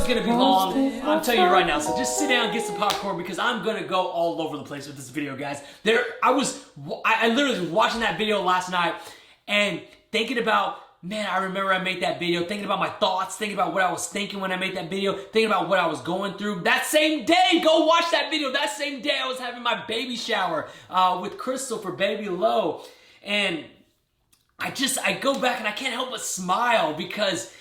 is gonna be long. I'm telling you right now. So just sit down, get some popcorn, because I'm gonna go all over the place with this video, guys. I literally was watching that video last night and thinking about, man, I remember I made that video, thinking about my thoughts, thinking about what I was thinking when I made that video, thinking about what I was going through. That same day, go watch that video. That same day, I was having my baby shower with Crystal for baby Lo. And I go back and I can't help but smile because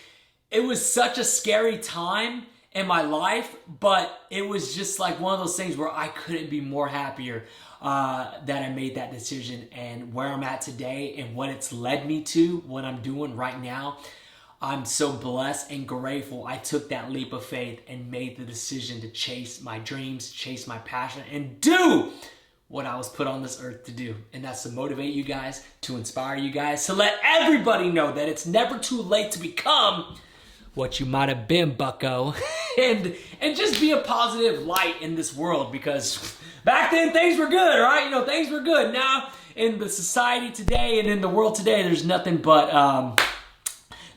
it was such a scary time in my life, but it was just like one of those things where I couldn't be more happier that I made that decision, and where I'm at today and what it's led me to, what I'm doing right now. I'm so blessed and grateful I took that leap of faith and made the decision to chase my dreams, chase my passion, and do what I was put on this earth to do. And that's to motivate you guys, to inspire you guys, to let everybody know that it's never too late to become what you might have been, bucko. and just be a positive light in this world, because back then things were good, right? You know, things were good. Now in the society today and in the world today, there's nothing but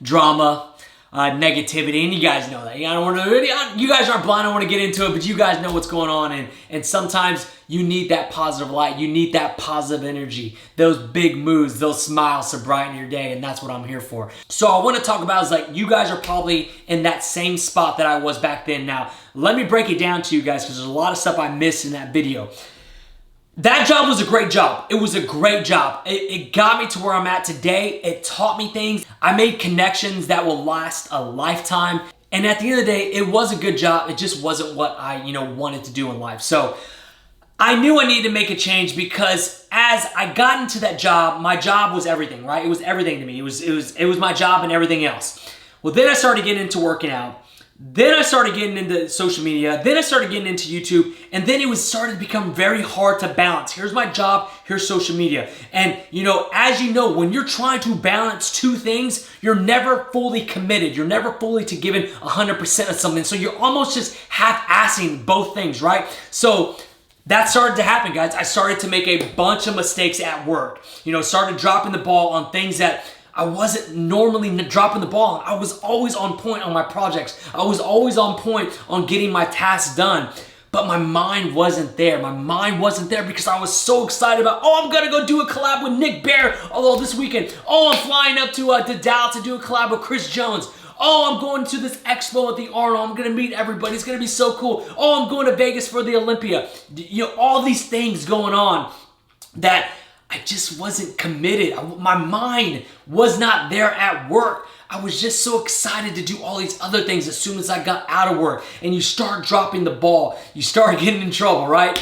drama, negativity, and you guys know that. You guys aren't blind. I don't want to get into it, but you guys know what's going on, and sometimes you need that positive light. You need that positive energy, those big moves, those smiles to brighten your day, and that's what I'm here for. So I want to talk about is, like, you guys are probably in that same spot that I was back then. Now, let me break it down to you guys, because there's a lot of stuff I missed in that video. That job was a great job. It was a great job. It got me to where I'm at today. It taught me things. I made connections that will last a lifetime. And at the end of the day, it was a good job. It just wasn't what I, wanted to do in life. So I knew I needed to make a change, because as I got into that job, my job was everything, right? It was everything to me. It was my job and everything else. Well, then I started getting into working out. Then I started getting into social media. Then I started getting into YouTube. And then it started to become very hard to balance. Here's my job. Here's social media. And, as you know, when you're trying to balance two things, you're never fully committed. You're never fully to giving 100% of something. So you're almost just half-assing both things, right? So that started to happen, guys. I started to make a bunch of mistakes at work. Started dropping the ball on things that I wasn't normally dropping the ball on. I was always on point on my projects. I was always on point on getting my tasks done. But my mind wasn't there. My mind wasn't there because I was so excited about, I'm going to go do a collab with Nick Bear this weekend. I'm flying up to Dallas to do a collab with Chris Jones. I'm going to this expo at the Arnold. I'm going to meet everybody. It's going to be so cool. I'm going to Vegas for the Olympia. All these things going on that I just wasn't committed. My mind was not there at work. I was just so excited to do all these other things as soon as I got out of work. And you start dropping the ball. You start getting in trouble, right?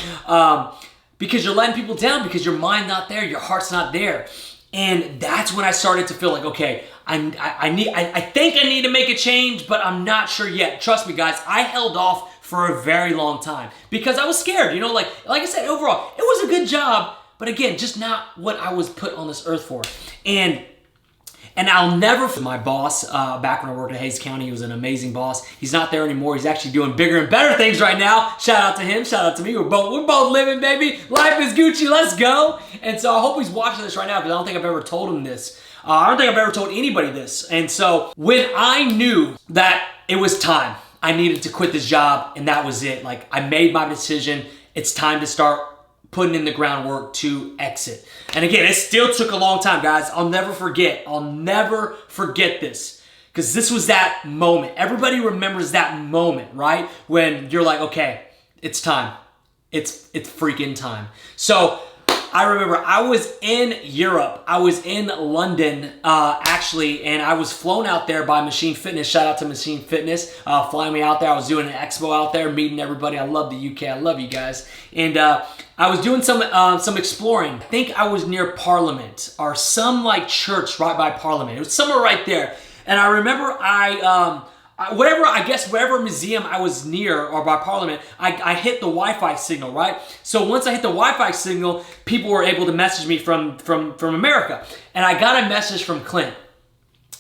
Because you're letting people down, because your mind's not there, your heart's not there. And that's when I started to feel like, okay, I think I need to make a change, but I'm not sure yet. Trust me, guys, I held off for a very long time because I was scared. Like I said, overall, it was a good job. But again, just not what I was put on this earth for. And I'll never, my boss, back when I worked at Hayes County, he was an amazing boss. He's not there anymore. He's actually doing bigger and better things right now. Shout out to him. Shout out to me. We're both living, baby. Life is Gucci. Let's go. And so I hope he's watching this right now, because I don't think I've ever told him this. I don't think I've ever told anybody this. And so when I knew that it was time, I needed to quit this job, and that was it. Like, I made my decision. It's time to start putting in the groundwork to exit. And again, it still took a long time, guys. I'll never forget this, because this was that moment. Everybody remembers that moment, right? When you're like, okay, it's time. It's freaking time. So I remember I was in Europe. I was in London, actually, and I was flown out there by Machine Fitness. Shout out to Machine Fitness, flying me out there. I was doing an expo out there, meeting everybody. I love the UK. I love you guys. And I was doing some exploring. I think I was near Parliament, or some like church right by Parliament. It was somewhere right there. And I remember whatever museum I was near or by Parliament, I hit the Wi-Fi signal, right? So once I hit the Wi-Fi signal, people were able to message me from America. And I got a message from Clint.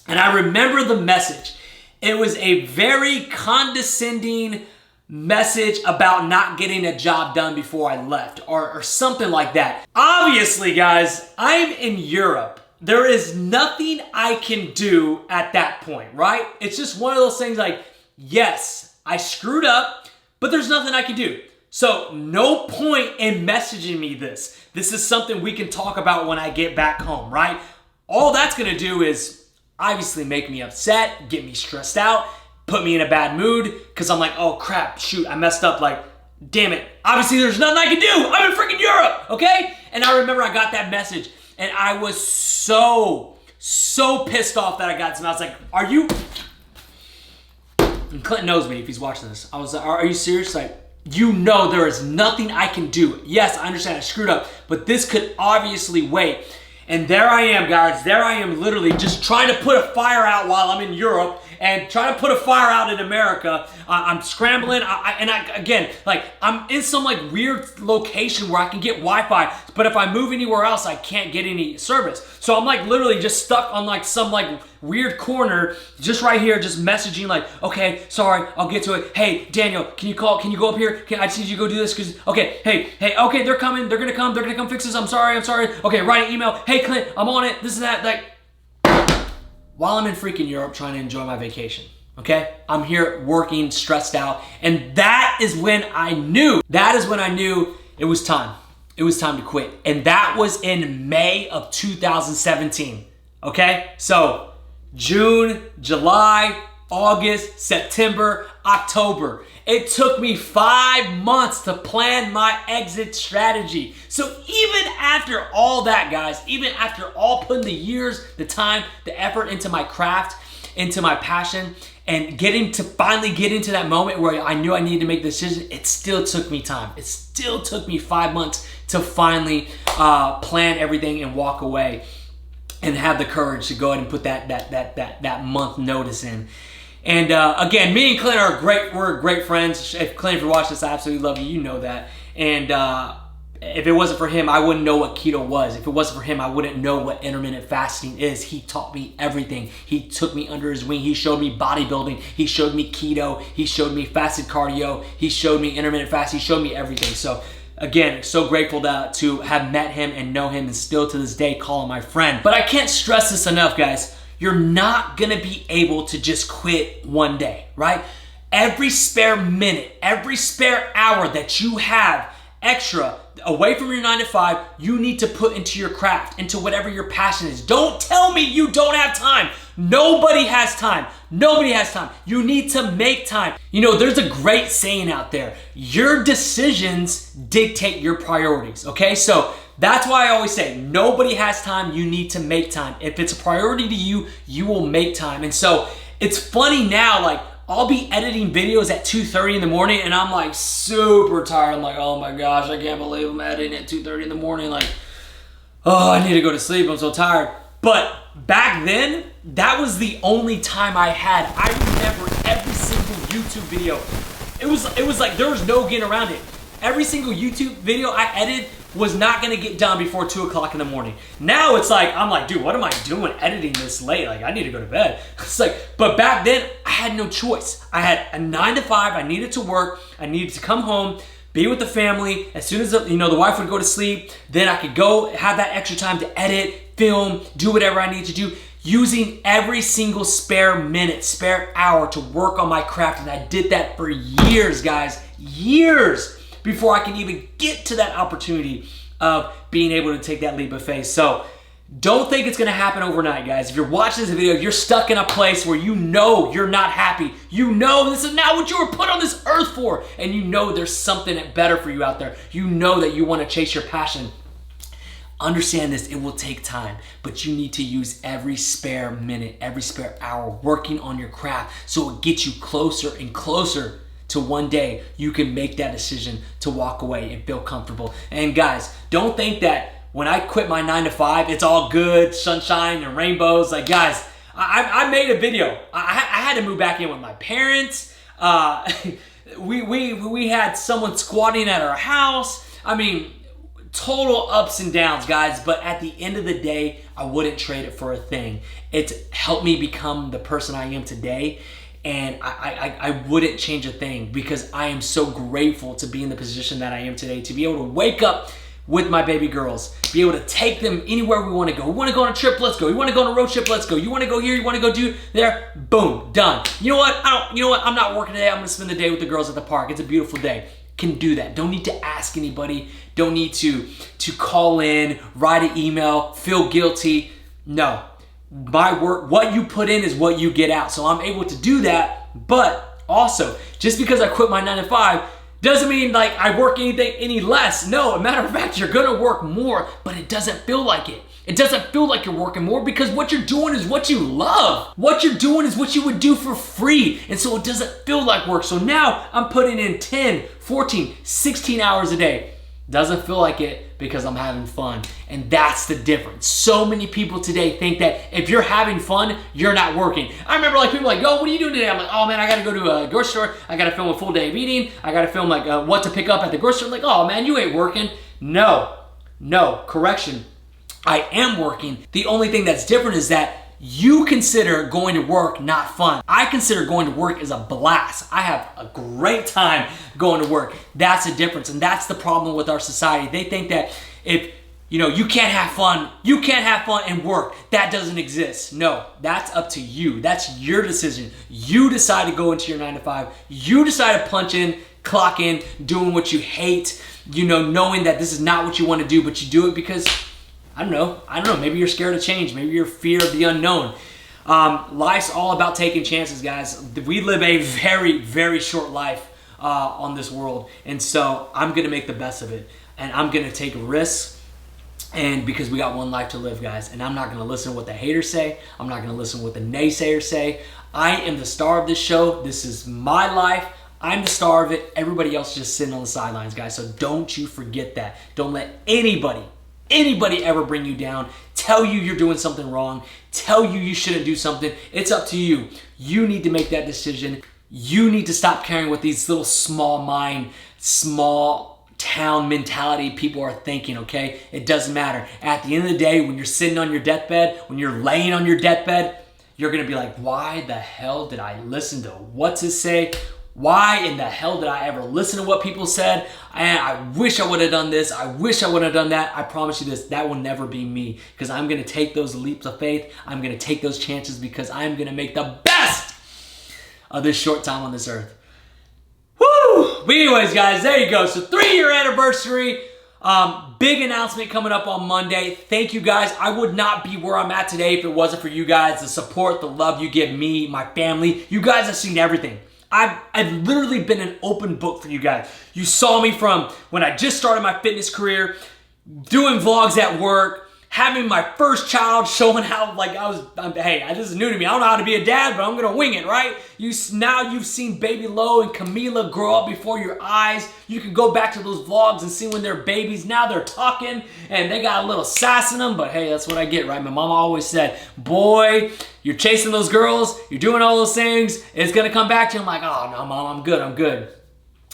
And I remember the message. It was a very condescending message about not getting a job done before I left, or something like that. Obviously, guys, I'm in Europe. There is nothing I can do at that point, right? It's just one of those things like, yes, I screwed up, but there's nothing I can do. So no point in messaging me this. This is something we can talk about when I get back home, right? All that's gonna do is obviously make me upset, get me stressed out, put me in a bad mood, because I'm like, oh crap, shoot, I messed up, like, damn it. Obviously there's nothing I can do. I'm in freaking Europe, okay? And I remember I got that message and I was so pissed off that I got some. I was like, are you... And Clinton knows me if he's watching this. I was like, are you serious? Like, you know there is nothing I can do. Yes, I understand I screwed up, but this could obviously wait. And there I am, guys. There I am literally just trying to put a fire out while I'm in Europe and trying to put a fire out in America. I'm scrambling. Again, like, I'm in some like weird location where I can get Wi-Fi, but if I move anywhere else, I can't get any service. So I'm like literally just stuck on like some like weird corner, just right here, just messaging like, okay, sorry, I'll get to it. Hey, Daniel, can you call? Can you go up here? I just need you to go do this because, okay, hey, okay, they're coming. They're gonna come fix this. I'm sorry. Okay, write an email. Hey, Clint, I'm on it. This and that. Like, while I'm in freaking Europe trying to enjoy my vacation, okay? I'm here working, stressed out, and that is when I knew it was time. It was time to quit. And that was in May of 2017, okay? So June, July, August, September, October. It took me 5 months to plan my exit strategy. So even after all that, guys, even after all putting the years, the time, the effort into my craft, into my passion, and finally get into that moment where I knew I needed to make the decision, it still took me time. It still took me 5 months to finally plan everything and walk away and have the courage to go ahead and put that month notice in. And again, me and Clint we're great friends. If Clint, if you're watching this, I absolutely love you. You know that. And if it wasn't for him, I wouldn't know what keto was. If it wasn't for him, I wouldn't know what intermittent fasting is. He taught me everything. He took me under his wing. He showed me bodybuilding. He showed me keto. He showed me fasted cardio. He showed me intermittent fasting. He showed me everything. So again, so grateful to have met him and know him and still to this day call him my friend. But I can't stress this enough, guys. You're not gonna be able to just quit one day, right? Every spare minute, every spare hour that you have extra away from your 9 to 5, you need to put into your craft, into whatever your passion is. Don't tell me you don't have time. Nobody has time. Nobody has time. You need to make time. You know, there's a great saying out there. Your decisions dictate your priorities, okay? So that's why I always say, nobody has time, you need to make time. If it's a priority to you, you will make time. And so it's funny now, like, I'll be editing videos at 2:30 in the morning and I'm like super tired. I'm like, oh my gosh, I can't believe I'm editing at 2:30 in the morning. Like, oh, I need to go to sleep, I'm so tired. But back then, that was the only time I had. I remember every single YouTube video. It was like there was no getting around it. Every single YouTube video I edited was not gonna get done before 2 o'clock in the morning. Now it's like, I'm like, dude, what am I doing editing this late? Like, I need to go to bed. It's like, but back then, I had no choice. I had a 9 to 5, I needed to work, I needed to come home, be with the family. As soon as the wife would go to sleep, then I could go have that extra time to edit, film, do whatever I need to do, using every single spare minute, spare hour to work on my craft. And I did that for years, guys, years, before I can even get to that opportunity of being able to take that leap of faith. So don't think it's gonna happen overnight, guys. If you're watching this video, if you're stuck in a place where you know you're not happy, you know this is not what you were put on this earth for, and you know there's something better for you out there, you know that you wanna chase your passion, understand this, it will take time, but you need to use every spare minute, every spare hour working on your craft so it gets you closer and closer to one day you can make that decision to walk away and feel comfortable. And guys, don't think that when I quit my 9 to 5, it's all good, sunshine and rainbows. Like, guys, I made a video. I had to move back in with my parents. We had someone squatting at our house. I mean, total ups and downs, guys. But at the end of the day, I wouldn't trade it for a thing. It's helped me become the person I am today. And I wouldn't change a thing because I am so grateful to be in the position that I am today, to be able to wake up with my baby girls. Be able to take them anywhere we want to go. We want to go on a trip, let's go. You want to go on a road trip, let's go. You want to go here, you want to go do there, boom, done. You know what? I'm not working today. I'm going to spend the day with the girls at the park. It's a beautiful day. Can do that. Don't need to ask anybody. Don't need to call in, write an email, feel guilty. No. My work, what you put in is what you get out. So I'm able to do that, but also, just because I quit my 9 to 5 doesn't mean like I work any less. No, a matter of fact, you're gonna work more, but it doesn't feel like it. It doesn't feel like you're working more because what you're doing is what you love. What you're doing is what you would do for free. And so it doesn't feel like work. So now I'm putting in 10, 14, 16 hours a day. Doesn't feel like it because I'm having fun. And that's the difference. So many people today think that if you're having fun, you're not working. I remember like people like, yo, what are you doing today? I'm like, oh man, I gotta go to a grocery store. I gotta film a full day of eating. I gotta film like what to pick up at the grocery store. I'm like, oh man, you ain't working. No, correction. I am working. The only thing that's different is that you consider going to work not fun. I consider going to work as a blast. I have a great time going to work. That's the difference, and that's the problem with our society. They think that if you can't have fun and work. That doesn't exist. No, that's up to you. That's your decision. You decide to go into your 9 to 5. You decide to punch in, clock in, doing what you hate, knowing that this is not what you want to do, but you do it because I don't know, maybe you're scared of change, maybe you're fear of the unknown. Life's all about taking chances, guys. We live a very, very short life on this world, and so I'm gonna make the best of it, and I'm gonna take risks, and because we got one life to live, guys, and I'm not gonna listen to what the haters say, I'm not gonna listen to what the naysayers say. I am the star of this show. This is my life. I'm the star of it. Everybody else is just sitting on the sidelines, guys, so don't you forget that. Don't let anybody ever bring you down, tell you you're doing something wrong, tell you you shouldn't do something. It's up to you. You need to make that decision. You need to stop caring what these little small mind, small town mentality people are thinking, okay? It doesn't matter. At the end of the day, when you're sitting on your deathbed, when you're laying on your deathbed, you're gonna be like, why the hell did I listen to what to say? Why in the hell did I ever listen to what people said? And I wish I would have done this. I wish I would have done that. I promise you this, that will never be me, because I'm going to take those leaps of faith. I'm going to take those chances because I'm going to make the best of this short time on this earth. Woo! But anyways, guys, there you go. So 3-year anniversary. Big announcement coming up on Monday. Thank you guys. I would not be where I'm at today if it wasn't for you guys, the support, the love you give me, my family. You guys have seen everything. I've literally been an open book for you guys. You saw me from when I just started my fitness career, doing vlogs at work, having my first child, showing how hey, this is new to me. I don't know how to be a dad, but I'm gonna wing it, right? Now you've seen baby Lo and Camila grow up before your eyes. You can go back to those vlogs and see when they're babies. Now they're talking and they got a little sass in them, but hey, that's what I get, right? My mama always said, boy, you're chasing those girls, you're doing all those things, it's gonna come back to you. I'm like, oh no, mom, I'm good.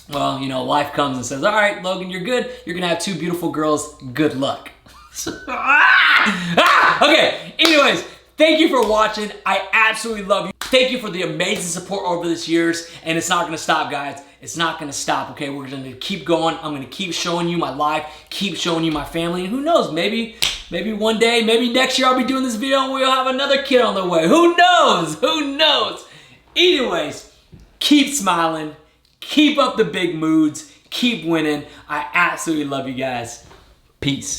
Well, life comes and says, all right, Logan, you're good. You're gonna have 2 beautiful girls. Good luck. Okay, anyways, thank you for watching. I absolutely love you. Thank you for the amazing support over this years, and it's not gonna stop, guys. It's not gonna stop, okay? We're gonna keep going. I'm gonna keep showing you my life, keep showing you my family, and who knows, maybe one day, maybe next year I'll be doing this video and we'll have another kid on the way. Who knows? Anyways, keep smiling, keep up the big moods, keep winning. I absolutely love you guys. Peace.